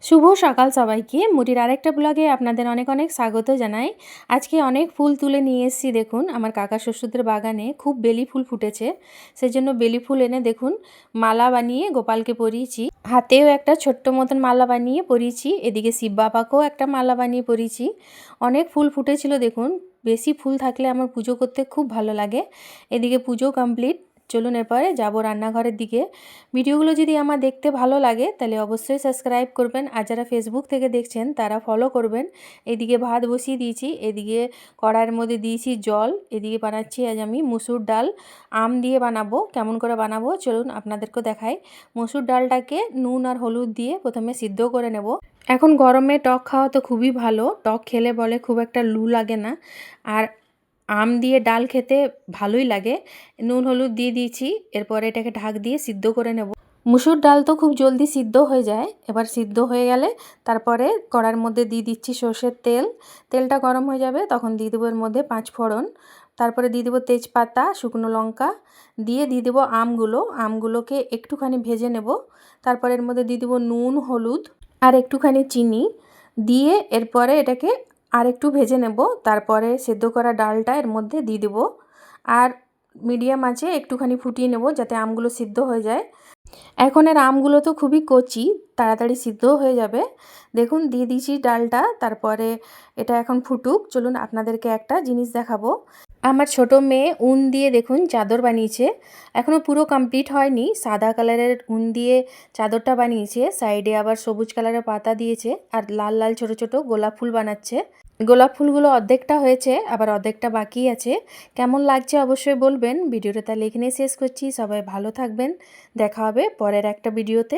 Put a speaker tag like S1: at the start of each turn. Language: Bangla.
S1: শুভ সকাল সবাইকে। মুটির আরেকটা ব্লগে আপনাদের অনেক অনেক স্বাগত জানাই। আজকে অনেক ফুল তুলে নিয়ে এসেছি। দেখুন আমার কাকা শ্বশুরদের বাগানে খুব বেলি ফুল ফুটেছে, সেই জন্য বেলি ফুল এনে দেখুন মালা বানিয়ে গোপালকে পরিয়েছি। হাতেও একটা ছোট্ট মতন মালা বানিয়ে পরিয়েছি। এদিকে শিব বাবাকেও একটা মালা বানিয়ে পরিয়েছি। অনেক ফুল ফুটেছিল দেখুন। বেশি ফুল থাকলে আমার পুজো করতে খুব ভালো লাগে। এদিকে পুজো কমপ্লিট। চলুন এরপরে যাব রান্নাঘরের দিকে। ভিডিওগুলো যদি আমার দেখতে ভালো লাগে তাহলে অবশ্যই সাবস্ক্রাইব করবেন, আর যারা ফেসবুক থেকে দেখছেন তারা ফলো করবেন। এদিকে ভাত বসিয়ে দিয়েছি, এদিকে কড়াইয়ের মধ্যে দিয়েছি জল। এদিকে বানাচ্ছি আজ আমি মুসুর ডাল আম দিয়ে বানাবো। কেমন করে বানাবো চলুন আপনাদেরকে দেখাই। মুসুর ডালটাকে নুন আর হলুদ দিয়ে প্রথমে সিদ্ধ করে নেব। এখন গরমে টক খাওয়া তো খুবই ভালো, টক খেলে বলে খুব একটা লু লাগে না, আর আম দিয়ে ডাল খেতে ভালোই লাগে। নুন হলুদ দিয়ে দিয়েছি, এরপরে এটাকে ঢাক দিয়ে সিদ্ধ করে নেব। মুসুর ডাল তো খুব জলদি সিদ্ধ হয়ে যায়। এবার সিদ্ধ হয়ে গেলে তারপরে কড়ার মধ্যে দিয়ে দিচ্ছি সর্ষের তেল। তেলটা গরম হয়ে যাবে তখন দিয়ে দেবো এর মধ্যে 5 ফোড়ন, তারপরে দিয়ে দেবো তেজপাতা, শুকনো লঙ্কা, দিয়ে দেবো আমগুলোকে একটুখানি ভেজে নেব। তারপরে এর মধ্যে দিয়ে দেবো নুন হলুদ আর একটুখানি চিনি দিয়ে এরপরে এটাকে আর একটু ভেজে নেব। তারপরে সেদ্ধ করা ডালটা এর মধ্যে দিয়ে দেবো আর মিডিয়াম আঁচে একটুখানি ফুটিয়ে নেব যাতে আমগুলো সিদ্ধ হয়ে যায়। এখন এর আমগুলো তো খুবই কচি, তাড়াতাড়ি সিদ্ধও হয়ে যাবে। দেখুন দিয়ে দিয়েছি ডালটা, তারপরে এটা এখন ফুটুক। চলুন আপনাদেরকে একটা জিনিস দেখাবো। আমার ছোট মেয়ে উন দিয়ে দেখুন চাদর বানিয়েছে। এখনও পুরো কমপ্লিট হয়নি। সাদা কালারের উন দিয়ে চাদরটা বানিয়েছে, সাইডে আবার সবুজ কালারের পাতা দিয়েছে আর লাল লাল ছোট ছোট গোলাপ ফুল বানাচ্ছে। গোলাপ ফুলগুলো অর্ধেকটা হয়েছে, আবার অর্ধেকটা বাকি আছে। কেমন লাগছে অবশ্যই বলবেন। ভিডিওটা তাহলে এখানেই শেষ করছি। সবাই ভালো থাকবেন, দেখা হবে পরের একটা ভিডিওতে।